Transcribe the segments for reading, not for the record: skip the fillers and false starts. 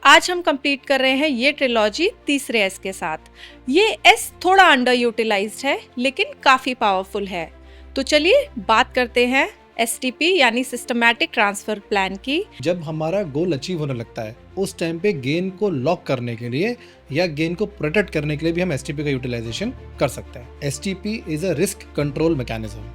आज हम कंप्लीट कर रहे हैं ये ट्रिलॉजी तीसरे एस के साथ। ये एस थोड़ा अंडर यूटिलाइज्ड है लेकिन काफ़ी पावरफुल है। तो चलिए बात करते हैं एसटीपी यानी सिस्टमैटिक ट्रांसफर प्लान की। जब हमारा गोल अचीव होने लगता है उस टाइम पे गेन को लॉक करने के लिए या गेन को प्रोटेक्ट करने के लिए भी हम एसटीपी का यूटिलाइजेशन कर सकते हैं। STP is a risk control mechanism,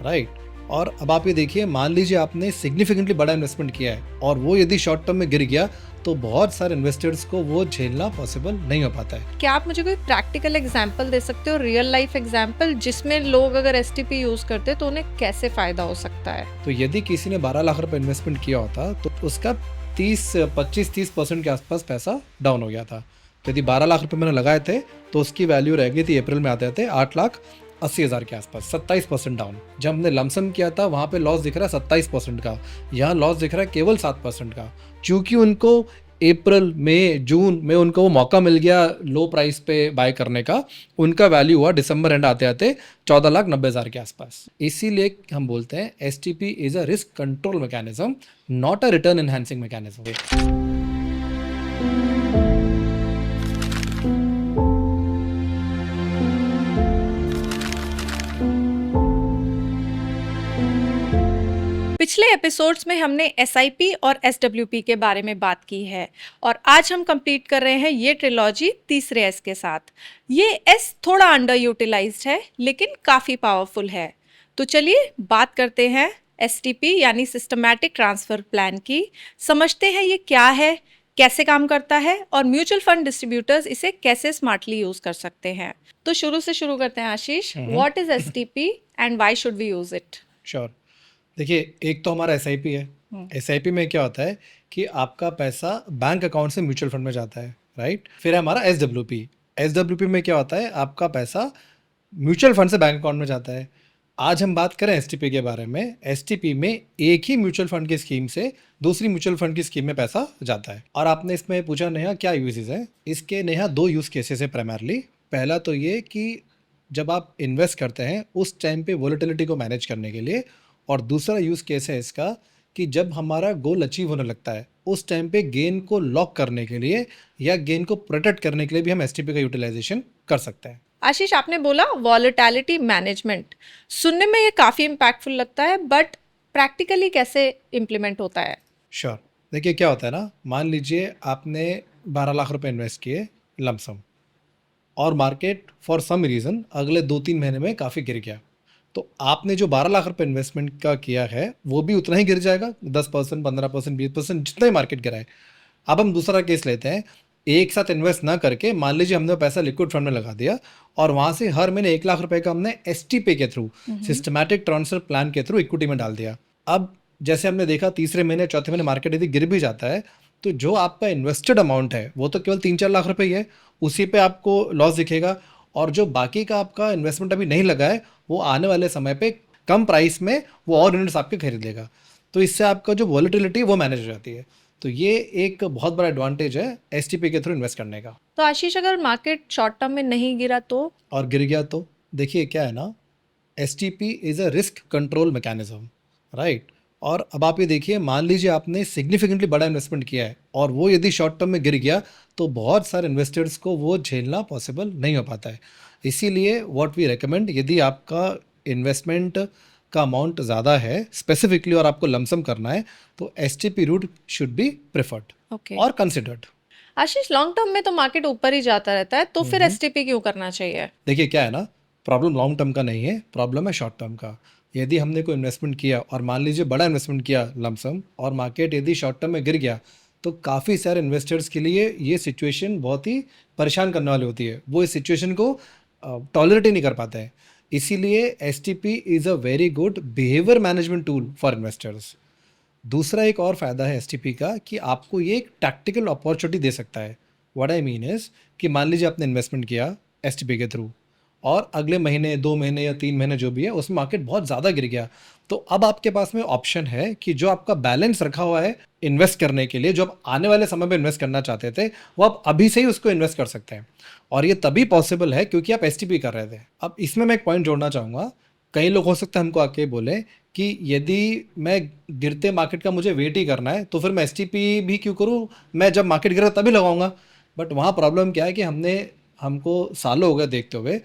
right. और अब आप ये देखिए, मान लीजिए आपने सिग्निफिकेंटली बड़ा इन्वेस्टमेंट किया है और वो यदि शॉर्ट टर्म में गिर गया तो बहुत सारे इन्वेस्टर्स को वो झेलना पॉसिबल नहीं हो पाता है। क्या आप मुझे कोई प्रैक्टिकल एग्जांपल दे सकते हो, रियल लाइफ एग्जांपल, जिसमें लोग अगर एसटीपी यूज करते तो उन्हें कैसे फायदा हो सकता है? तो यदि किसी ने 12 लाख रुपए इन्वेस्टमेंट किया होता तो उसका 25-30% के आसपास पैसा डाउन हो गया था। यदि 12 लाख रुपए मैंने लगाए थे तो उसकी वैल्यू रह गई थी अप्रैल में आते थे 8,80,000 के आसपास, 27% डाउन। जब हमने लमसम किया था वहाँ पे लॉस दिख रहा है 27% का, यहाँ लॉस दिख रहा है केवल 7% का। क्योंकि उनको अप्रैल मई जून में उनको वो मौका मिल गया लो प्राइस पे बाय करने का, उनका वैल्यू हुआ दिसंबर एंड आते आते 14,90,000 के आसपास। इसीलिए हम बोलते हैं STP is a risk control mechanism, not a return enhancing mechanism. पिछले एपिसोड्स में हमने एसआईपी और एसडब्ल्यूपी के बारे में बात की है और आज हम कंप्लीट कर रहे हैं ये ट्रिलॉजी तीसरे एस के साथ। ये एस थोड़ा अंडर यूटिलाइज्ड है लेकिन काफ़ी पावरफुल है। तो चलिए बात करते हैं एसटीपी यानी सिस्टमैटिक ट्रांसफर प्लान की। समझते हैं ये क्या है, कैसे काम करता है और म्यूचुअल फंड डिस्ट्रीब्यूटर्स इसे कैसे स्मार्टली यूज कर सकते हैं। तो शुरू से शुरू करते हैं Ashish. What is STP and why should we use it? Sure. देखिए, एक तो हमारा एसआईपी है। एसआईपी में क्या होता है कि आपका पैसा बैंक अकाउंट से म्यूचुअल फंड में जाता है, राइट। फिर है हमारा एसडब्ल्यूपी। एसडब्ल्यूपी में क्या होता है, आपका पैसा म्यूचुअल फंड से बैंक अकाउंट में जाता है। आज हम बात करें एसटीपी के बारे में। एसटीपी में एक ही म्यूचुअल फंड की स्कीम से दूसरी म्यूचुअल फंड की स्कीम में पैसा जाता है। और आपने इसमें पूछा नेहा क्या यूजेस है, इसके नेहा 2 यूज केसेस है प्राइमरली। पहला तो ये कि जब आप इन्वेस्ट करते हैं उस टाइम पे वोलेटिलिटी को मैनेज करने के लिए, और दूसरा यूज़ केस है इसका कि जब हमारा गोल अचीव होने लगता है उस टाइम पे गेन को लॉक करने के लिए या गेन को प्रोटेक्ट करने के लिए भी हम एसटीपी का यूटिलाइजेशन कर सकते हैं। आशीष, आपने बोला वॉलेटिलिटी मैनेजमेंट, सुनने में ये काफ़ी इम्पैक्टफुल लगता है, बट प्रैक्टिकली कैसे इम्प्लीमेंट होता है? श्योर। देखिए क्या होता है ना, मान लीजिए आपने 12 लाख रुपए इन्वेस्ट किए लमसम और मार्केट फॉर सम रीज़न अगले 2-3 महीने में काफ़ी गिर गया, तो आपने जो 12 लाख रुपए इन्वेस्टमेंट का किया है वो भी उतना ही गिर जाएगा, 10%, 15%, 20%, जितना ही मार्केट गिरा है। अब हम दूसरा केस लेते हैं, एक साथ इन्वेस्ट ना करके मान लीजिए हमने पैसा लिक्विड फंड में लगा दिया और वहाँ से हर महीने 1 लाख रुपए का हमने एसटीपी के थ्रू, सिस्टमैटिक ट्रांसफर प्लान के थ्रू इक्विटी में डाल दिया। अब जैसे हमने देखा तीसरे महीने चौथे महीने मार्केट यदि गिर भी जाता है तो जो आपका इन्वेस्टेड अमाउंट है वो तो केवल 3-4 लाख रुपए ही है, उसी पे आपको लॉस दिखेगा। और जो बाकी का आपका इन्वेस्टमेंट अभी नहीं लगा है वो आने वाले समय पे कम प्राइस में वो और यूनिट्स आपके खरीद लेगा। तो इससे आपका जो वॉलेटिलिटी वो मैनेज हो जाती है। तो ये एक बहुत बड़ा एडवांटेज है एसटीपी के थ्रू इन्वेस्ट करने का। तो आशीष, अगर मार्केट शॉर्ट टर्म में नहीं गिरा तो? और गिर गया तो देखिए क्या है ना, STP is a risk control mechanism, right. और अब आप ये देखिए, मान लीजिए आपने सिग्निफिकेंटली बड़ा इन्वेस्टमेंट किया है और वो यदि शॉर्ट टर्म में गिर गया तो बहुत सारे इन्वेस्टर्स को वो झेलना पॉसिबल नहीं हो पाता है। इसीलिए व्हाट वी रेकमेंड, यदि आपका इन्वेस्टमेंट का अमाउंट ज़्यादा है स्पेसिफिकली और आपको लमसम करना है तो STP route should be preferred और कंसिडर्ड। आशीष, लॉन्ग टर्म में तो मार्केट ऊपर ही जाता रहता है, तो फिर एसटीपी क्यों करना चाहिए? देखिए क्या है ना, प्रॉब्लम लॉन्ग टर्म का नहीं है, प्रॉब्लम है शॉर्ट टर्म का। यदि हमने कोई इन्वेस्टमेंट किया और मान लीजिए बड़ा इन्वेस्टमेंट किया लमसम और मार्केट यदि शॉर्ट टर्म में गिर गया तो काफ़ी सारे इन्वेस्टर्स के लिए ये सिचुएशन बहुत ही परेशान करने वाली होती है। वो इस सिचुएशन को टॉलरेट ही नहीं कर पाते हैं। इसीलिए STP is a very good behaviour management tool for investors. दूसरा एक और फ़ायदा है एसटीपी का कि आपको ये एक टैक्टिकल अपॉर्चुनिटी दे सकता है। व्हाट आई मीन इज़ कि मान लीजिए आपने इन्वेस्टमेंट किया एसटीपी के थ्रू और अगले महीने 2 महीने या 3 महीने जो भी है उसमें मार्केट बहुत ज़्यादा गिर गया, तो अब आपके पास में ऑप्शन है कि जो आपका बैलेंस रखा हुआ है इन्वेस्ट करने के लिए, जो आप आने वाले समय में इन्वेस्ट करना चाहते थे, वो आप अभी से ही उसको इन्वेस्ट कर सकते हैं। और ये तभी पॉसिबल है क्योंकि आप एसटीपी कर रहे थे। अब इसमें मैं एक पॉइंट जोड़ना चाहूँगा, कई लोग हो सकता है हमको आके बोले कि यदि मैं गिरते मार्केट का मुझे वेट ही करना है तो फिर मैं एसटीपी भी क्यों करूँ, मैं जब मार्केट गिरा तभी लगाऊंगा। बट वहाँ प्रॉब्लम क्या है कि हमको सालों हो गए देखते हुए,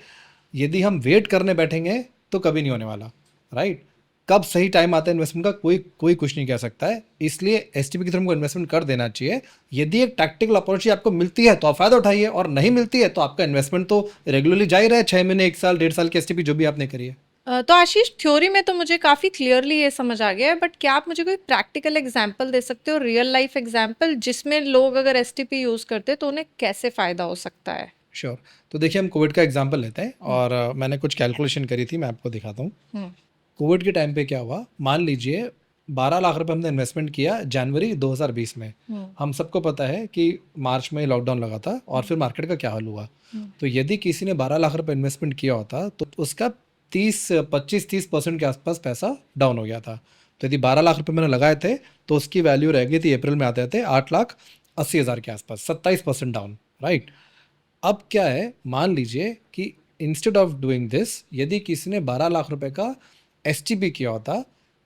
यदि हम वेट करने बैठेंगे तो कभी नहीं होने वाला, राइट। कब सही टाइम आता है इन्वेस्टमेंट का कोई कोई कुछ नहीं कह सकता है, इसलिए एसटीपी की तरफ हमको इन्वेस्टमेंट कर देना चाहिए। यदि एक टैक्टिकल अपॉर्चुनिटी आपको मिलती है तो आप फायदा उठाइए, और नहीं मिलती है तो आपका इन्वेस्टमेंट तो रेगुलरली जा ही रहा है, 6 महीने, 1 साल, 1.5 साल की एसटीपी जो भी आपने करी है। तो आशीष, थ्योरी में तो मुझे काफ़ी क्लियरली ये समझ आ गया है, बट क्या आप मुझे कोई प्रैक्टिकल एग्जांपल दे सकते हो, रियल लाइफ एग्जांपल, जिसमें लोग अगर एसटीपी यूज़ करते हैं तो उन्हें कैसे फ़ायदा हो सकता है? श्योर। तो देखिए, हम कोविड का एग्जाम्पल लेते हैं, और मैंने कुछ कैलकुलेशन करी थी, मैं आपको दिखाता हूँ। हम्म। कोविड के टाइम पे क्या हुआ, मान लीजिए 12 लाख रुपए हमने इन्वेस्टमेंट किया जनवरी 2020 में। हम सबको पता है कि मार्च में लॉकडाउन लगा था, और फिर मार्केट का क्या हाल हुआ। तो यदि किसी ने 12 लाख रुपए इन्वेस्टमेंट किया होता तो उसका 25-30% के आसपास पैसा डाउन हो गया था। तो यदि 12 लाख रुपए मैंने लगाए थे तो उसकी वैल्यू रह गई थी अप्रैल में आते थे 8,80,000 के आसपास, 27% डाउन, राइट। अब क्या है, मान लीजिए कि इंस्टेड ऑफ डूइंग दिस, यदि किसी ने 12 लाख रुपए का एसटीपी किया होता,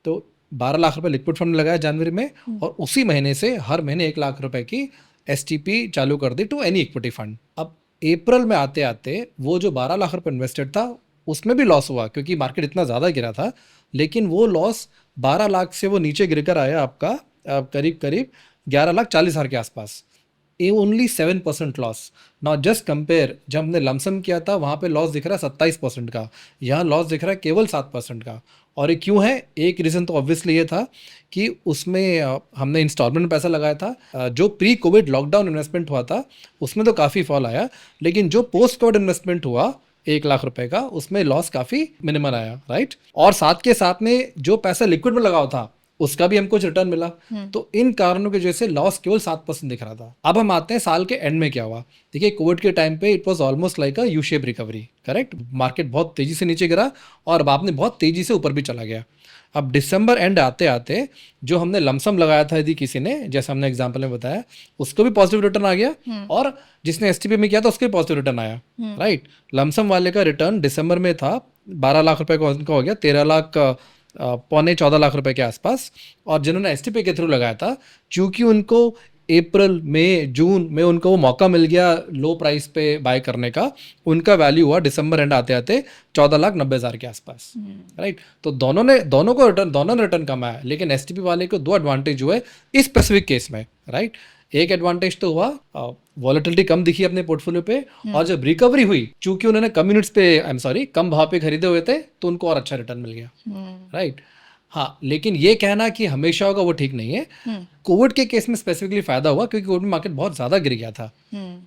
तो 12 लाख रुपए लिक्विड फंड में लगाया जनवरी में, और उसी महीने से हर महीने 1 लाख रुपए की एसटीपी चालू कर दी टू एनी इक्विटी फंड। अब अप्रैल में आते आते वो जो 12 लाख रुपए इन्वेस्टेड था उसमें भी लॉस हुआ, क्योंकि मार्केट इतना ज़्यादा गिरा था। लेकिन वो लॉस 12 लाख से वो नीचे गिर कर आया आपका करीब करीब 11,40,000 के आसपास। A only 7% loss. Not just compare, जब हमने लमसम किया था वहाँ पे लॉस दिख रहा है 27% का, यहाँ लॉस दिख रहा है केवल 7% का। और ये क्यों है? एक रीज़न तो ऑब्वियसली ये था कि उसमें हमने इंस्टॉलमेंट में पैसा लगाया था। जो प्री कोविड लॉकडाउन इन्वेस्टमेंट हुआ था उसमें तो काफ़ी फॉल आया, लेकिन जो पोस्ट कोविड इन्वेस्टमेंट हुआ 1 लाख रुपए का, उसमें लॉस काफ़ी मिनिमल आया, राइट। और साथ के साथ में जो पैसा लिक्विड में लगाया था उसका भी हमको कुछ रिटर्न मिला। तो इन कारणों की वजह से लॉस केवल 7% दिख रहा था। अब हम आते हैं साल के एंड में क्या हुआ। देखिए, कोविड के टाइम पे it was almost like a U shape recovery, correct. Market बहुत तेजी से नीचे गिरा और बाद में बहुत तेजी से ऊपर भी चला गया। अब दिसंबर एंड आते आते जो हमने लमसम लगाया था, यदि किसी ने, जैसे हमने एग्जाम्पल में बताया, उसको भी पॉजिटिव रिटर्न आ गया, और जिसने एसटीपी में किया था उसको भी पॉजिटिव रिटर्न आया, राइट। लमसम वाले का रिटर्न दिसंबर में था 12 लाख रुपए का, उनका हो गया 13 लाख, पौने 14 लाख रुपए के आसपास। और जिन्होंने एसटीपी के थ्रू लगाया था, चूंकि उनको अप्रैल मई जून में उनको वो मौका मिल गया लो प्राइस पे बाय करने का, उनका वैल्यू हुआ दिसंबर एंड आते आते 14,90,000 के आसपास, राइट। तो दोनों ने रिटर्न कमाया, लेकिन एसटीपी वाले को 2 एडवांटेज हुए इस स्पेसिफिक केस में, राइट। एक एडवांटेज तो हुआ, वॉलेटिलिटी कम दिखी अपने पोर्टफोलियो पे, और जब रिकवरी हुई, चूंकि उन्होंने कम यूनिट्स पे कम भाव पे खरीदे हुए थे, तो उनको और अच्छा रिटर्न मिल गया, राइट। हाँ, लेकिन ये कहना कि हमेशा होगा वो ठीक नहीं है। कोविड के केस में स्पेसिफिकली फायदा हुआ क्योंकि कोविड में मार्केट बहुत ज्यादा गिर गया था।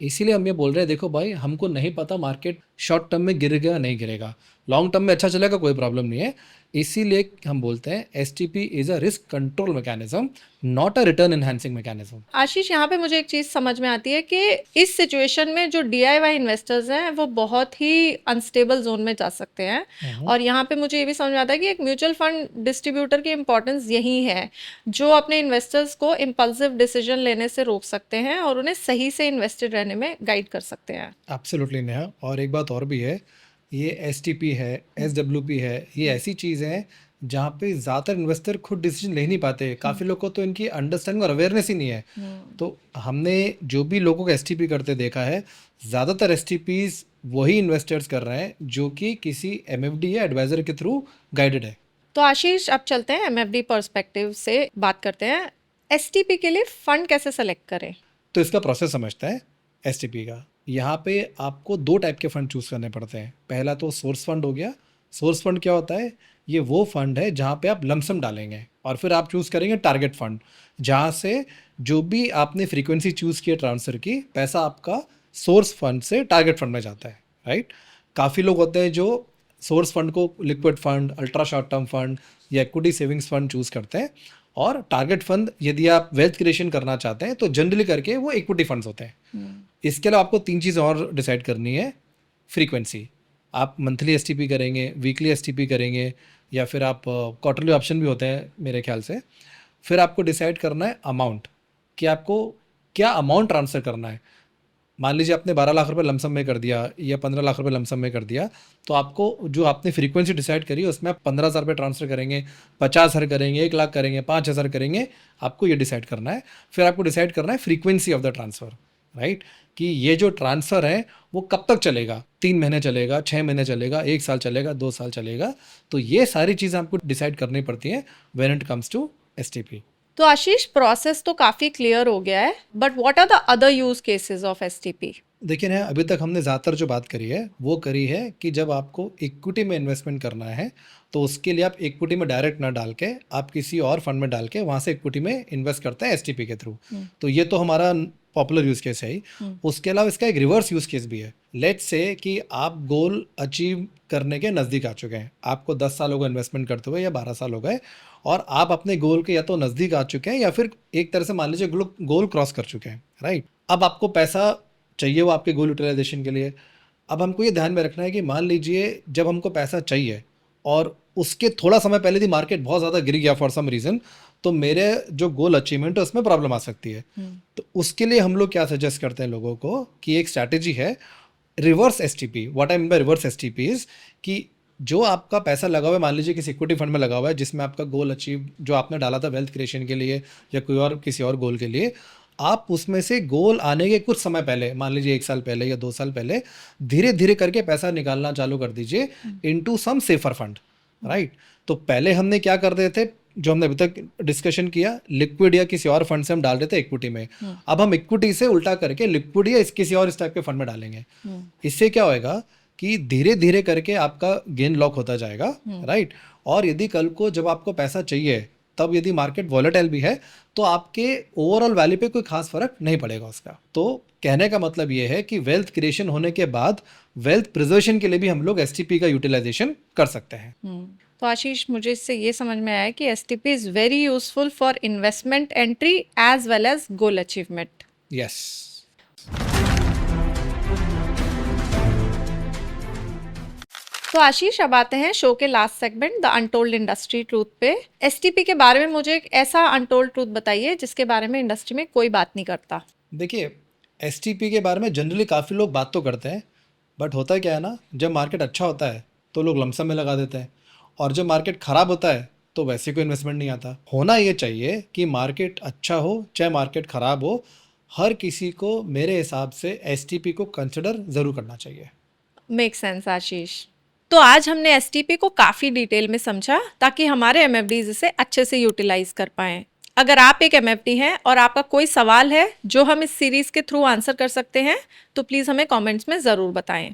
इसीलिए हम ये बोल रहे हैं, देखो भाई, हमको नहीं पता मार्केट शॉर्ट टर्म में गिरेगा नहीं गिरेगा, लॉन्ग टर्म में अच्छा चलेगा, कोई प्रॉब्लम नहीं है। इसीलिए हम बोलते हैं STP is a risk control mechanism, not a return enhancing mechanism. Ashish, यहाँ पे मुझे एक चीज़ समझ में आती है कि इस सिचुएशन में जो डीआईवाई इन्वेस्टर्स हैं वो बहुत ही अनस्टेबल जोन में जा सकते हैं। और यहाँ पे मुझे ये भी समझ में आता है कि एक म्यूचुअल फंड डिस्ट्रीब्यूटर की इंपॉर्टेंस यही है, जो अपने इन्वेस्टर्स को इम्पल्सिव डिसीजन लेने से रोक सकते हैं और उन्हें सही से इन्वेस्टेड रहने में गाइड कर सकते हैं। एब्सोल्युटली नेहा, और एक बात और भी है, ये एसटीपी है, एसडब्ल्यूपी है, ये ऐसी चीज़ है जहाँ पे ज़्यादातर इन्वेस्टर खुद डिसीजन ले नहीं पाते। काफ़ी लोगों को तो इनकी अंडरस्टैंडिंग और अवेयरनेस ही नहीं है। तो हमने जो भी लोगों को एसटीपी करते देखा है, ज़्यादातर एसटीपीज वही इन्वेस्टर्स कर रहे हैं जो कि किसी एमएफडी या एडवाइजर के थ्रू गाइडेड है। तो आशीष, अब चलते हैं एमएफडी पर्सपेक्टिव से बात करते हैं। एसटीपी के लिए फंड कैसे सेलेक्ट करें? तो इसका प्रोसेस समझते हैं एसटीपी का। यहाँ पे आपको 2 टाइप के फंड चूज़ करने पड़ते हैं। पहला तो सोर्स फंड हो गया। सोर्स फंड क्या होता है? ये वो फंड है जहाँ पे आप लमसम डालेंगे, और फिर आप चूज़ करेंगे टारगेट फंड, जहाँ से जो भी आपने फ्रीक्वेंसी चूज़ की है ट्रांसफ़र की, पैसा आपका सोर्स फंड से टारगेट फंड में जाता है, राइट। काफ़ी लोग होते हैं जो सोर्स फंड को liquid fund, ultra short term fund या इक्विटी सेविंग्स फंड चूज़ करते हैं, और टारगेट फंड यदि आप वेल्थ क्रिएशन करना चाहते हैं तो जनरली करके वो इक्विटी फंड्स होते हैं। इसके अलावा आपको 3 चीज़ें और डिसाइड करनी है। फ्रीक्वेंसी, आप मंथली एसटीपी करेंगे, वीकली एसटीपी करेंगे, या फिर आप क्वार्टरली ऑप्शन भी होते हैं मेरे ख्याल से। फिर आपको डिसाइड करना है अमाउंट, कि आपको क्या अमाउंट ट्रांसफ़र करना है। मान लीजिए आपने 12 लाख रुपए लमसम में कर दिया या 15 लाख रुपए लमसम में कर दिया, तो आपको जो आपने फ्रीक्वेंसी डिसाइड करी उसमें आप 15,000 रुपये ट्रांसफर करेंगे, 50,000 करेंगे, 1 लाख करेंगे, 5,000 करेंगे, आपको ये डिसाइड करना है। फिर आपको डिसाइड करना है frequency of the transfer, right, कि ये जो ट्रांसफ़र है वो कब तक चलेगा, 3 महीने चलेगा, 6 महीने चलेगा, 1 साल चलेगा, 2 साल चलेगा। तो ये सारी चीज़ें आपको डिसाइड करनी पड़ती हैं when it comes to STP. तो आशीष, प्रोसेस तो काफी क्लियर हो गया है, but what are the other use cases of STP? देखिए ना, अभी तक हमने ज़्यादातर जो बात करी है वो करी है कि जब आपको इक्विटी में इन्वेस्टमेंट करना है तो उसके लिए आप इक्विटी में डायरेक्ट ना डाल के आप किसी और फंड में डाल के वहाँ से इक्विटी में इन्वेस्ट करते हैं एसटीपी के थ्रू। तो ये तो हमारा पॉपुलर यूज़ केस है ही। उसके अलावा इसका एक रिवर्स यूज़ केस भी है। लेट्स से कि आप गोल अचीव करने के नज़दीक आ चुके हैं, आपको 10 साल हो गए इन्वेस्टमेंट करते हुए या 12 साल हो गए, और आप अपने गोल के या तो नज़दीक आ चुके हैं या फिर एक तरह से मान लीजिए गोल क्रॉस कर चुके हैं, राइट। अब आपको पैसा चाहिए वो आपके गोल यूटिलाइजेशन के लिए। अब हमको ये ध्यान में रखना है कि मान लीजिए जब हमको पैसा चाहिए और उसके थोड़ा समय पहले थी मार्केट बहुत ज़्यादा गिर गया फॉर सम रीज़न, तो मेरे जो गोल अचीवमेंट है उसमें प्रॉब्लम आ सकती है। तो उसके लिए हम लोग क्या सजेस्ट करते हैं लोगों को कि एक स्ट्रैटेजी है reverse STP. What I mean by reverse STP is कि जो आपका पैसा लगा हुआ है, मान लीजिए किसी इक्विटी फंड में लगा हुआ है जिसमें आपका गोल अचीव जो आपने डाला था वेल्थ क्रिएशन के लिए या कोई और किसी और गोल के लिए, आप उसमें से गोल आने के कुछ समय पहले, मान लीजिए 1 साल पहले या 2 साल पहले, धीरे धीरे करके पैसा निकालना चालू कर दीजिए into some safer fund, right. तो पहले हमने क्या कर रहे थे, जो हमने अभी तक डिस्कशन किया, लिक्विड या किसी और फंड से हम डाल रहे थे इक्विटी में। अब हम इक्विटी से उल्टा करके लिक्विड या किसी और इस टाइप के फंड में डालेंगे। इससे क्या होएगा कि धीरे धीरे करके आपका गेन लॉक होता जाएगा, राइट। और यदि कल को जब आपको पैसा चाहिए तब यदि मार्केट वॉलेटाइल भी है तो आपके ओवरऑल वैल्यू पे कोई खास फर्क नहीं पड़ेगा उसका। तो कहने का मतलब ये है कि वेल्थ क्रिएशन होने के बाद वेल्थ प्रिजर्वेशन के लिए भी हम लोग एसटीपी का यूटिलाइजेशन कर सकते हैं। तो आशीष, मुझे इससे ये समझ में आया कि STP is very useful for investment entry as well as goal achievement. Yes. तो आशीष, अब आते हैं शो के last segment the untold industry truth पे। एसटीपी के बारे में मुझे एक ऐसा अनटोल्ड ट्रूथ बताइए जिसके बारे में इंडस्ट्री में कोई बात नहीं करता। देखिए, एसटीपी के बारे में जनरली काफ़ी लोग बात तो करते हैं, बट होता क्या है ना, जब मार्केट अच्छा होता है तो लोग लमसम में लगा देते हैं, और जब मार्केट ख़राब होता है तो वैसे कोई इन्वेस्टमेंट नहीं आता। होना ये चाहिए कि मार्केट अच्छा हो चाहे मार्केट ख़राब हो, हर किसी को मेरे हिसाब से एसटीपी को कंसिडर ज़रूर करना चाहिए। मेक सेंस आशीष। तो आज हमने एसटीपी को काफ़ी डिटेल में समझा ताकि हमारे एमएफडीज इसे अच्छे से यूटिलाइज कर पाएं। अगर आप एक एमएफडी हैं और आपका कोई सवाल है जो हम इस सीरीज़ के थ्रू आंसर कर सकते हैं तो प्लीज़ हमें कमेंट्स में ज़रूर बताएं।